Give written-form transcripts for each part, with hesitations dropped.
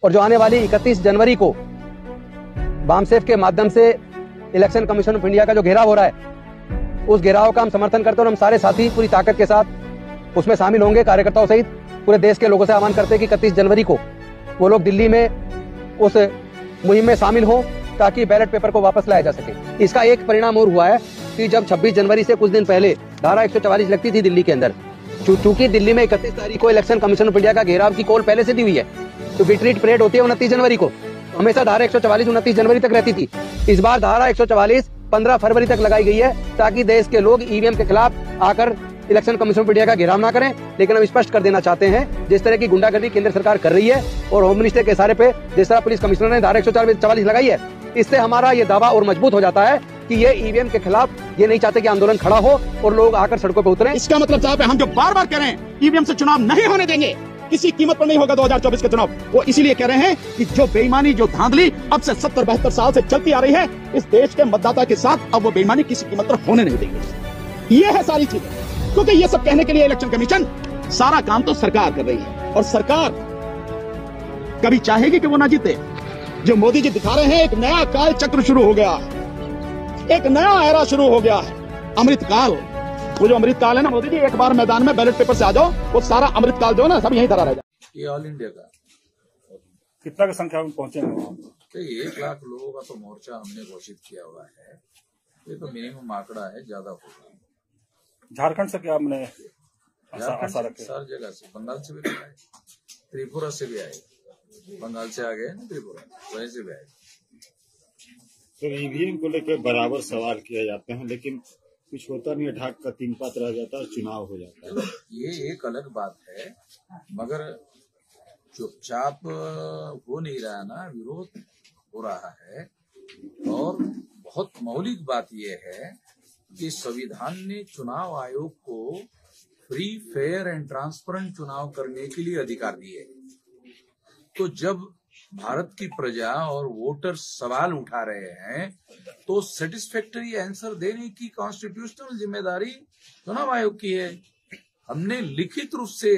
और जो आने वाली 31 जनवरी को बामसेफ के माध्यम से इलेक्शन कमीशन ऑफ इंडिया का जो घेराव हो रहा है, उस घेराव का हम समर्थन करते हैं और हम सारे साथी पूरी ताकत के साथ उसमें शामिल होंगे। कार्यकर्ताओं सहित पूरे देश के लोगों से आह्वान करते हैं कि 31 जनवरी को वो लोग दिल्ली में उस मुहिम में शामिल हो ताकि बैलेट पेपर को वापस लाया जा सके। इसका एक परिणाम और हुआ है कि जब 26 जनवरी से कुछ दिन पहले धारा 144 लगती थी दिल्ली के अंदर, चूंकि दिल्ली में 31 तारीख को इलेक्शन कमीशन ऑफ इंडिया का घेराव की कॉल पहले से दी हुई है, तो रिट्रीट परेड होती है 29 जनवरी को, हमेशा धारा 144 29 जनवरी तक रहती थी। इस बार धारा 144 15 फरवरी तक लगाई गई है ताकि देश के लोग ईवीएम के खिलाफ आकर इलेक्शन कमीशन ऑफ इंडिया का घेराव ना करें। लेकिन हम स्पष्ट कर देना चाहते हैं, जिस तरह की गुंडागर्दी केंद्र सरकार कर रही है और होम मिनिस्टर के इशारे पे जिस तरह पुलिस कमिश्नर ने धारा 144 लगाई है, इससे हमारा ये दावा और मजबूत हो जाता है कि ये ईवीएम के खिलाफ ये नहीं चाहते कि आंदोलन खड़ा हो और लोग आकर सड़कों पर उतरें। इसका मतलब साहब हम जो बार बार कह रहे हैं ईवीएम से चुनाव नहीं होने देंगे, किसी कीमत पर नहीं होगा 2024 का चुनाव, वो इसीलिए कह रहे हैं कि जो बेईमानी, जो धांधली अब से 70-72 साल से चलती आ रही है इस देश के मतदाता के साथ, अब वो बेईमानी किसी कीमत पर होने नहीं देंगे। ये है सारी चीजें, क्योंकि ये सब कहने के लिए इलेक्शन कमीशन सारा काम तो सरकार कर रही है और सरकार कभी चाहेगी कि वो ना जीते। जो मोदी जी दिखा रहे हैं, एक नया काल चक्र शुरू हो गया, एक नया एरा शुरू हो गया है, अमृत काल। वो जो अमृत काल है ना मोदी जी, एक बार मैदान में बैलेट पेपर से आ जाओ, वो सारा अमृत काल जो है ना सब यहीं धरा रह जाए। ये ऑल इंडिया का कितना की संख्या में पहुंचेंगे? तो 1 लाख लोगों का तो मोर्चा हमने घोषित किया हुआ है। ये तो मिनिमम आंकड़ा है, ज्यादा होगा। झारखंड से क्या हमने आशा रखे? हर जगह से, बंगाल से भी आए, त्रिपुरा से भी आए, बंगाल से आ गए ना त्रिपुरा, वहीं से भी आए। तो ईवीएम को लेकर बराबर सवाल किए जाते हैं, लेकिन कुछ होता नहीं है, ढाक का 3 पात रह जाता है, चुनाव हो जाता है। ये एक अलग बात है, मगर चुपचाप हो नहीं रहा ना, विरोध हो रहा है। और बहुत मौलिक बात यह है कि संविधान ने चुनाव आयोग को फ्री, फेयर एंड ट्रांसपेरेंट चुनाव करने के लिए अधिकार दिए। तो जब भारत की प्रजा और वोटर सवाल उठा रहे हैं तो सेटिस्फैक्टरी आंसर देने की कॉन्स्टिट्यूशनल जिम्मेदारी चुनाव आयोग की है। हमने लिखित रूप से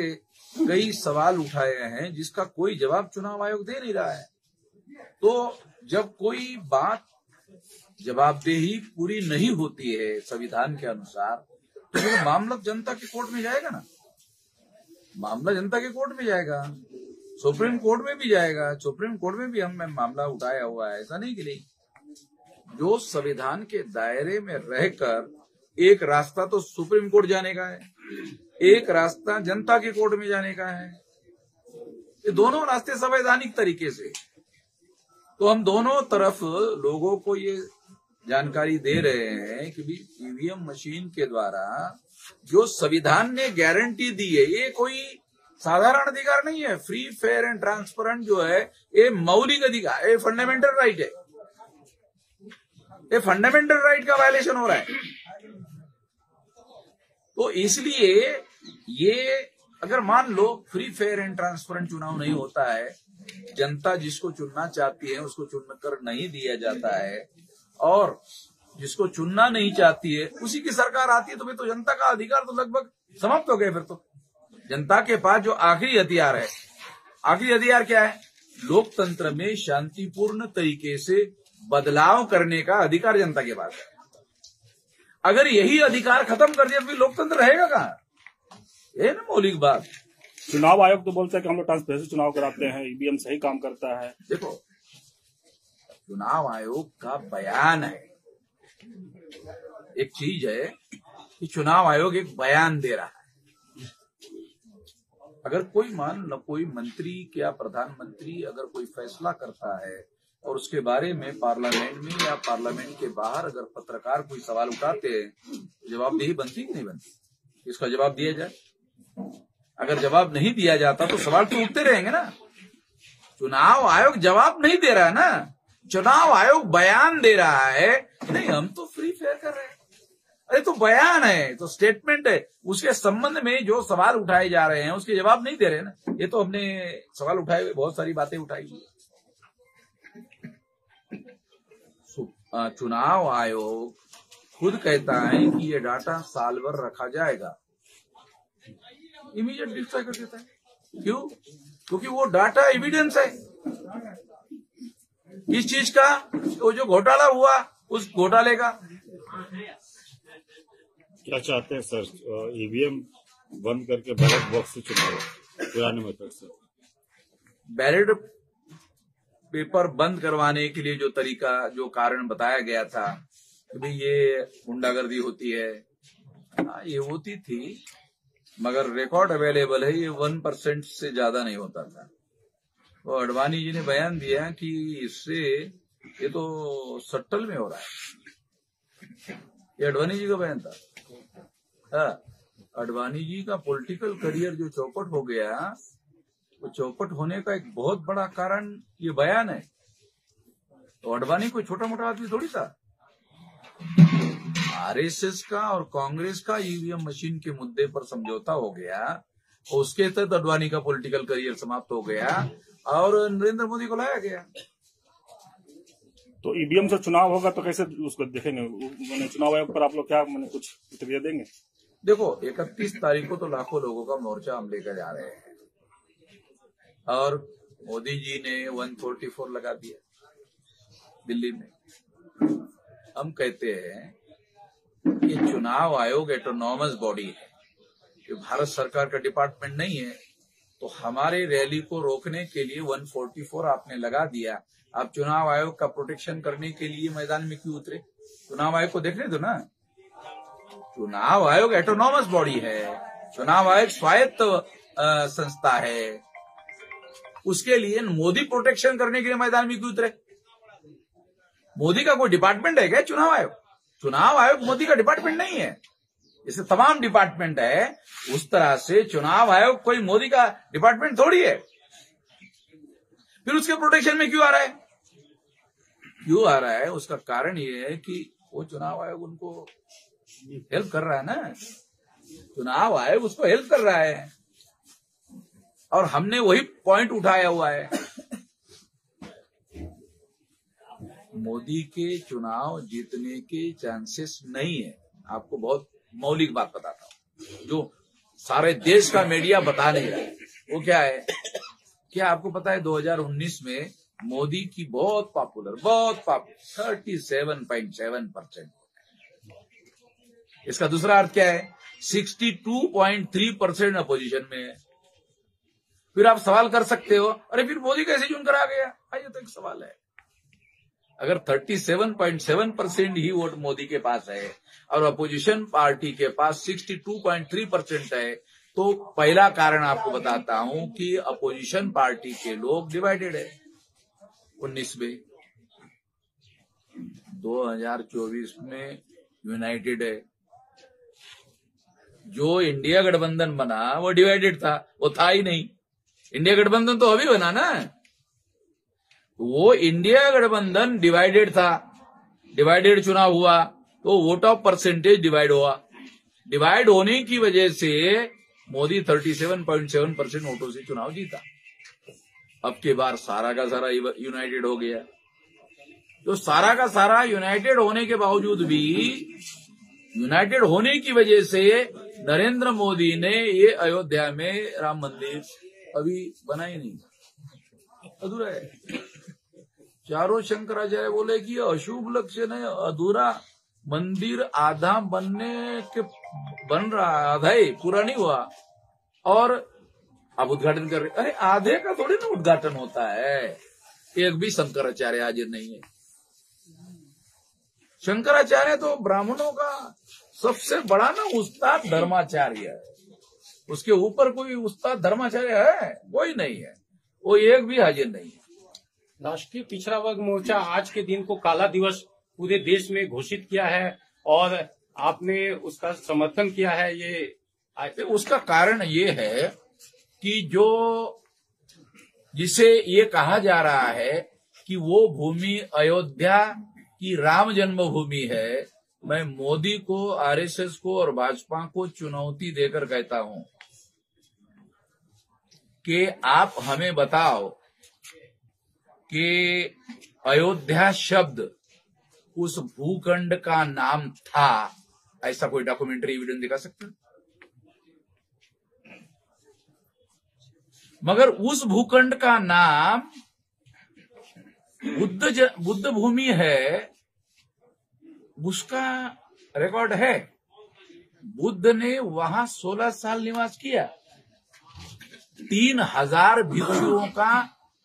कई सवाल उठाए हैं जिसका कोई जवाब चुनाव आयोग दे नहीं रहा है। तो जब कोई बात जवाबदेही पूरी नहीं होती है संविधान के अनुसार, तो वो मामला जनता के कोर्ट में जाएगा ना, मामला जनता के कोर्ट में जाएगा, सुप्रीम कोर्ट में भी जाएगा। सुप्रीम कोर्ट में भी हमने मामला उठाया हुआ है, ऐसा नहीं कि नहीं। जो संविधान के दायरे में रहकर एक रास्ता तो सुप्रीम कोर्ट जाने का है, एक रास्ता जनता के कोर्ट में जाने का है। ये दोनों रास्ते संवैधानिक तरीके से, तो हम दोनों तरफ लोगों को ये जानकारी दे रहे हैं कि भी ईवीएम मशीन के द्वारा जो संविधान ने गारंटी दी है, ये कोई साधारण अधिकार नहीं है। फ्री, फेयर एंड ट्रांसपेरेंट जो है ये मौलिक अधिकार, ये फंडामेंटल राइट है। ये फंडामेंटल राइट का वायलेशन हो रहा है। तो इसलिए ये अगर मान लो फ्री, फेयर एंड ट्रांसपेरेंट चुनाव नहीं होता है, जनता जिसको चुनना चाहती है उसको चुनकर नहीं दिया जाता है, और जिसको चुनना नहीं चाहती है उसी की सरकार आती है, तो फिर तो जनता का अधिकार तो लगभग समाप्त हो गए। फिर तो जनता के पास जो आखिरी हथियार है, आखिरी हथियार क्या है? लोकतंत्र में शांतिपूर्ण तरीके से बदलाव करने का अधिकार जनता के पास है। अगर यही अधिकार खत्म कर दिया तो फिर लोकतंत्र रहेगा कहाँ? ये ना मौलिक बात। चुनाव आयोग तो बोलता है कि हम लोग ट्रांसपेरेंसी चुनाव कराते हैं, ईवीएम सही काम करता है। देखो, चुनाव आयोग का बयान है, एक चीज है कि चुनाव आयोग एक बयान दे रहा है। अगर कोई मान लो कोई मंत्री या प्रधानमंत्री अगर कोई फैसला करता है और उसके बारे में पार्लियामेंट में या पार्लियामेंट के बाहर अगर पत्रकार कोई सवाल उठाते हैं, जवाबदेही बनती कि नहीं बनती? इसका जवाब दिया जाए। अगर जवाब नहीं दिया जाता तो सवाल तो उठते रहेंगे ना। चुनाव आयोग जवाब नहीं दे रहा है ना, चुनाव आयोग बयान दे रहा है कि नहीं हम तो फ्री फेयर कर रहे हैं। अरे तो बयान है, तो स्टेटमेंट है, उसके संबंध में जो सवाल उठाए जा रहे हैं उसके जवाब नहीं दे रहे ना। ये तो हमने सवाल उठाए हुए बहुत सारी बातें उठाई हुई। चुनाव आयोग खुद कहता है कि ये डाटा साल भर रखा जाएगा, इमीडिएट डिस्ट्रॉय कर देता है। क्यों? क्योंकि वो डाटा एविडेंस है। किस चीज का? वो जो घोटाला हुआ उस घोटाले का। क्या चाहते हैं सर? ईवीएम बंद करके बैलेट बॉक्स से चुनाव पुराने मेथड से? बैलेट पेपर बंद करवाने के लिए जो तरीका, जो कारण बताया गया था कि भाई ये गुंडागर्दी होती है, ये होती थी, मगर रिकॉर्ड अवेलेबल है, ये 1% से ज्यादा नहीं होता था। तो अडवाणी जी ने बयान दिया कि इससे ये तो सट्टल में हो रहा है। ये अडवाणी जी का बयान था। हाँ, अडवाणी जी का पॉलिटिकल करियर जो चौपट हो गया, वो चौपट होने का एक बहुत बड़ा कारण ये बयान है। तो अडवाणी कोई छोटा मोटा आदमी थोड़ी था। आरएसएस का और कांग्रेस का ईवीएम मशीन के मुद्दे पर समझौता हो गया, उसके तहत अडवाणी का पॉलिटिकल करियर समाप्त हो गया और नरेंद्र मोदी को लाया गया। तो ईवीएम से चुनाव होगा तो कैसे उसको देखेंगे? मैंने चुनाव आयोग पर आप लोग क्या मैंने कुछ प्रतिक्रिया देंगे? देखो, 31 तारीख को तो लाखों लोगों का मोर्चा हम लेकर जा रहे हैं और मोदी जी ने 144 लगा दिया दिल्ली में। हम कहते हैं कि चुनाव आयोग एटोनॉमस बॉडी है, कि भारत सरकार का डिपार्टमेंट नहीं है। तो हमारे रैली को रोकने के लिए 144 आपने लगा दिया। आप चुनाव आयोग का प्रोटेक्शन करने के लिए मैदान में क्यों उतरे? चुनाव आयोग को देखने दो ना। चुनाव आयोग एटोनॉमस बॉडी है, चुनाव आयोग स्वायत्त संस्था है। उसके लिए मोदी प्रोटेक्शन करने के लिए मैदान में क्यों उतरे? मोदी का कोई डिपार्टमेंट है क्या चुनाव आयोग? चुनाव आयोग मोदी का डिपार्टमेंट नहीं है, जैसे तमाम डिपार्टमेंट है उस तरह से चुनाव आयोग कोई मोदी का डिपार्टमेंट थोड़ी है। फिर उसके प्रोटेक्शन में क्यों आ रहा है? क्यों आ रहा है? उसका कारण ये है कि वो चुनाव आयोग उनको हेल्प कर रहा है ना। चुनाव आयोग उसको हेल्प कर रहा है और हमने वही पॉइंट उठाया हुआ है। मोदी के चुनाव जीतने के चांसेस नहीं है। आपको बहुत मौलिक बात बताता हूं जो सारे देश का मीडिया बता नहीं रहा है। वो क्या है? क्या आपको पता है 2019 में मोदी की बहुत पॉपुलर 37.7%। इसका दूसरा अर्थ क्या है? 62.3% अपोजिशन में है। फिर आप सवाल कर सकते हो, अरे फिर मोदी कैसे चुनकर आ गया? ये तो एक सवाल है। अगर 37.7% ही वोट मोदी के पास है और अपोजिशन पार्टी के पास 62.3% है, तो पहला कारण आपको बताता हूं कि अपोजिशन पार्टी के लोग डिवाइडेड है। 19 में 2024 में यूनाइटेड है। जो इंडिया गठबंधन बना वो डिवाइडेड था, वो था ही नहीं। इंडिया गठबंधन तो अभी बना ना। वो इंडिया गठबंधन डिवाइडेड था, डिवाइडेड चुनाव हुआ तो वोट ऑफ परसेंटेज डिवाइड हुआ। डिवाइड होने की वजह से मोदी 37.7% वोटों से चुनाव जीता। अब के बार सारा का सारा यूनाइटेड हो गया। तो सारा का सारा यूनाइटेड होने के बावजूद भी, यूनाइटेड होने की वजह से नरेंद्र मोदी ने ये अयोध्या में राम मंदिर अभी बना ही नहीं, अधूरा है। चारों शंकराचार्य बोले कि अशुभ लक्षण है, अधूरा मंदिर आधा बनने के बन रहा, आधा ही पूरा नहीं हुआ और अब उद्घाटन कर रहे। अरे आधे का थोड़ी ना उद्घाटन होता है। एक भी शंकराचार्य हाजिर नहीं है। शंकराचार्य तो ब्राह्मणों का सबसे बड़ा ना उस्ताद धर्माचार्य है। उसके ऊपर कोई उस्ताद धर्माचार्य है? कोई नहीं है। वो एक भी हाजिर नहीं है। राष्ट्रीय पिछड़ा वर्ग मोर्चा आज के दिन को काला दिवस पूरे देश में घोषित किया है और आपने उसका समर्थन किया है। ये उसका कारण ये है कि जो जिसे ये कहा जा रहा है कि वो भूमि अयोध्या की राम जन्मभूमि है, मैं मोदी को, आरएसएस को और भाजपा को चुनौती देकर कहता हूं कि आप हमें बताओ कि अयोध्या शब्द उस भूखंड का नाम था, ऐसा कोई डॉक्यूमेंट्री एविडेंस दिखा सकते हैं? मगर उस भूखंड का नाम बुद्ध भूमि है, उसका रिकॉर्ड है। बुद्ध ने वहां 16 साल निवास किया। 3000 भिक्षुओं का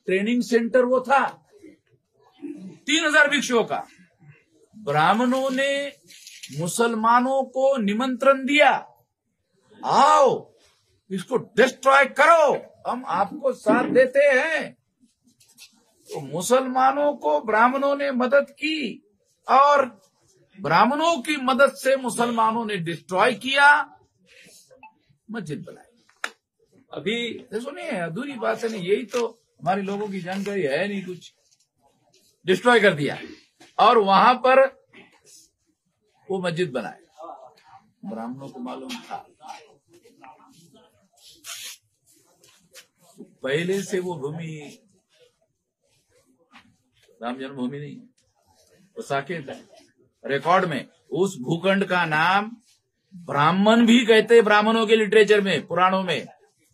ट्रेनिंग सेंटर वो था, 3000 भिक्षुओं का। ब्राह्मणों ने मुसलमानों को निमंत्रण दिया, आओ इसको डिस्ट्रॉय करो, हम आपको साथ देते हैं। तो मुसलमानों को ब्राह्मणों ने मदद की और ब्राह्मणों की मदद से मुसलमानों ने डिस्ट्रॉय किया, मस्जिद बनाई। अभी सुनिए, अधूरी बात है नहीं, यही तो हमारे लोगों की जानकारी है नहीं, कुछ डिस्ट्रॉय कर दिया और वहां पर वो मस्जिद बनाए। ब्राह्मणों को मालूम था, पहले से वो भूमि राम जन्मभूमि नहीं है, वो साकेत है। रिकॉर्ड में उस भूखंड का नाम ब्राह्मण भी कहते हैं, ब्राह्मणों के लिटरेचर में, पुराणों में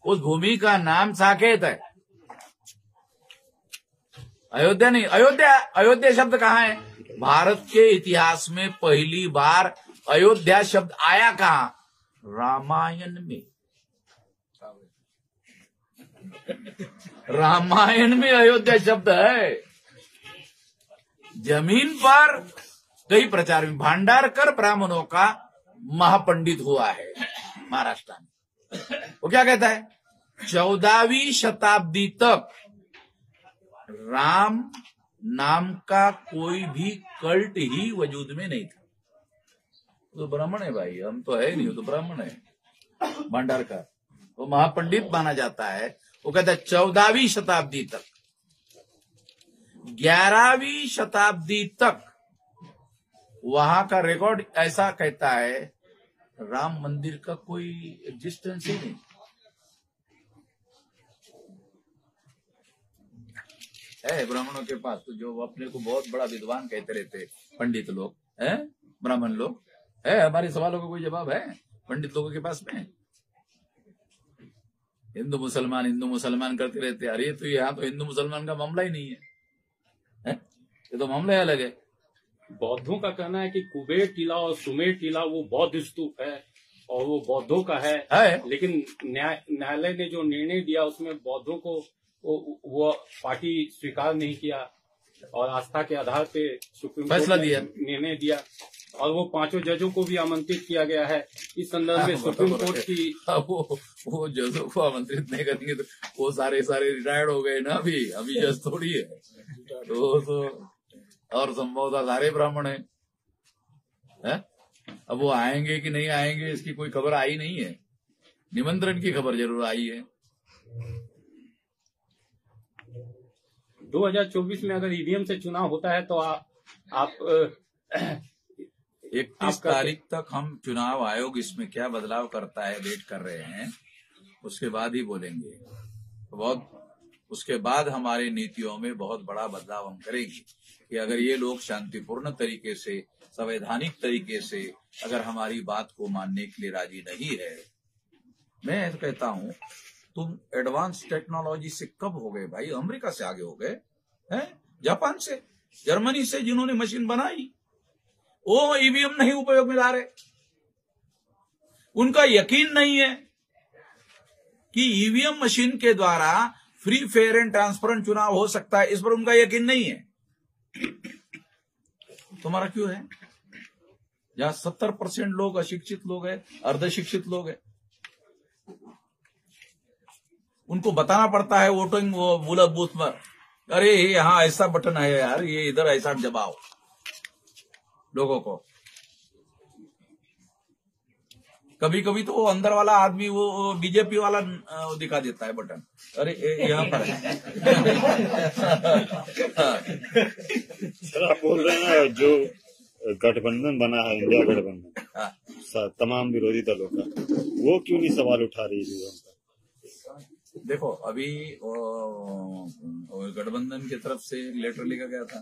उस भूमि का नाम साकेत है। अयोध्या नहीं, अयोध्या शब्द कहाँ है? भारत के इतिहास में पहली बार अयोध्या शब्द आया कहाँ? रामायण में। रामायण में अयोध्या शब्द है। जमीन पर कई प्रचार में भांडारकर ब्राह्मणों का महापंडित हुआ है महाराष्ट्र में। वो क्या कहता है? 14वीं शताब्दी तक राम नाम का कोई भी कल्ट ही वजूद में नहीं था। तो ब्राह्मण है भाई, हम तो है नहीं, वो तो ब्राह्मण है। भंडारकर वो महापंडित माना जाता है। वो कहता है 14वीं शताब्दी तक, 11वीं शताब्दी तक वहां का रिकॉर्ड ऐसा कहता है, राम मंदिर का कोई एग्जिस्टेंस ही नहीं है ब्राह्मणों के पास। तो जो अपने को बहुत बड़ा विद्वान कहते रहते पंडित लोग हैं, ब्राह्मण लोग है, हमारे सवालों का कोई जवाब है पंडित लोगों के पास में? हिंदू मुसलमान करते रहते। अरे तो यहाँ तो हिंदू मुसलमान का मामला ही नहीं है, ये तो मामला अलग है। बौद्धों का कहना है कि कुबेर टीला और सुमेर टीला वो बौद्ध स्तूप है और वो बौद्धों का है। लेकिन न्यायालय ने जो निर्णय दिया उसमें बौद्धों को वो पार्टी स्वीकार नहीं किया और आस्था के आधार पे सुप्रीम कोर्ट ने निर्णय दिया और वो 5 जजों को भी आमंत्रित किया गया है। इस संदर्भ में सुप्रीम कोर्ट की वो जजों को आमंत्रित नहीं करेंगे तो वो सारे रिटायर्ड हो गए ना, अभी जज थोड़ी है। तो और संभवतः सारे ब्राह्मण है? अब वो आएंगे कि नहीं आएंगे इसकी कोई खबर आई नहीं है, निमंत्रण की खबर जरूर आई है। 2024 में अगर ईवीएम से चुनाव होता है तो आप 31 तारीख तक हम चुनाव आयोग इसमें क्या बदलाव करता है वेट कर रहे हैं, उसके बाद ही बोलेंगे। उसके बाद हमारे नीतियों में बहुत बड़ा बदलाव हम करेंगे कि अगर ये लोग शांतिपूर्ण तरीके से, संवैधानिक तरीके से अगर हमारी बात को मानने के लिए राजी नहीं है। मैं कहता हूं तुम एडवांस टेक्नोलॉजी से कब हो गए भाई? अमेरिका से आगे हो गए हैं, जापान से, जर्मनी से, जिन्होंने मशीन बनाई वो ईवीएम नहीं उपयोग में ला रहे। उनका यकीन नहीं है कि ईवीएम मशीन के द्वारा फ्री, फेयर एंड ट्रांसपेरेंट चुनाव हो सकता है, इस पर उनका यकीन नहीं है। तुम्हारा क्यों है? जहां 70% लोग अशिक्षित लोग हैं, अर्धशिक्षित लोग हैं, उनको बताना पड़ता है वोटिंग वो बूथ पर, अरे यहाँ ऐसा बटन है यार, ये इधर ऐसा दबाओ लोगों को। कभी कभी तो वो अंदर वाला आदमी वो बीजेपी वाला दिखा देता है बटन, अरे यहाँ पर है। सर आप बोल रहे हैं जो गठबंधन बना है, इंडिया गठबंधन तमाम विरोधी दलों का, वो क्यों नहीं सवाल उठा रही है? देखो अभी गठबंधन की तरफ से लेटर लिखा गया था,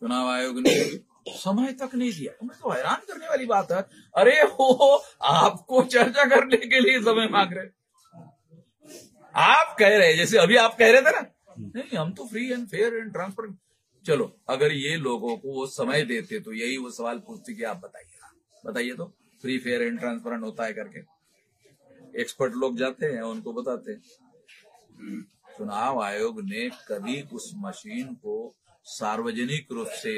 चुनाव आयोग ने समय तक नहीं दिया। तुम्हें तो हैरान करने वाली बात है, अरे हो आपको चर्चा करने के लिए समय मांग रहे। आप कह रहे, जैसे अभी आप कह रहे थे ना नहीं, हम तो free and fair and transparent. चलो, अगर ये लोगों को वो समय देते तो यही वो सवाल पूछते कि आप बताइए तो फ्री फेयर एंड ट्रांसपेरेंट होता है करके। एक्सपर्ट लोग जाते हैं, उनको बताते हैं। चुनाव आयोग ने कभी उस मशीन को सार्वजनिक रूप से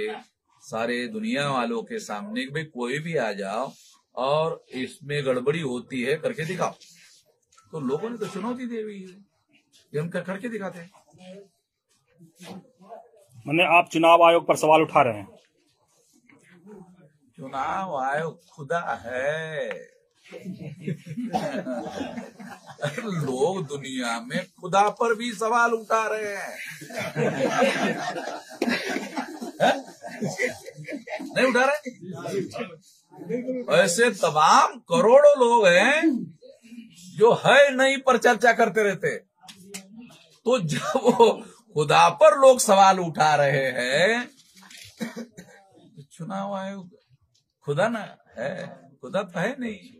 सारे दुनिया वालों के सामने भाई कोई भी आ जाओ और इसमें गड़बड़ी होती है करके दिखाओ, तो लोगों ने तो चुनौती दे हुई है, ये हम करके दिखाते हैं। मैंने आप चुनाव आयोग पर सवाल उठा रहे हैं। चुनाव आयोग खुदा है। लोग दुनिया में खुदा पर भी सवाल उठा रहे हैं। नहीं उठा रहे? ऐसे तमाम करोड़ों लोग हैं जो है नहीं पर चर्चा करते रहते। तो जब वो खुदा पर लोग सवाल उठा रहे हैं, चुनाव आयोग खुदा ना है, खुदा तो है नहीं।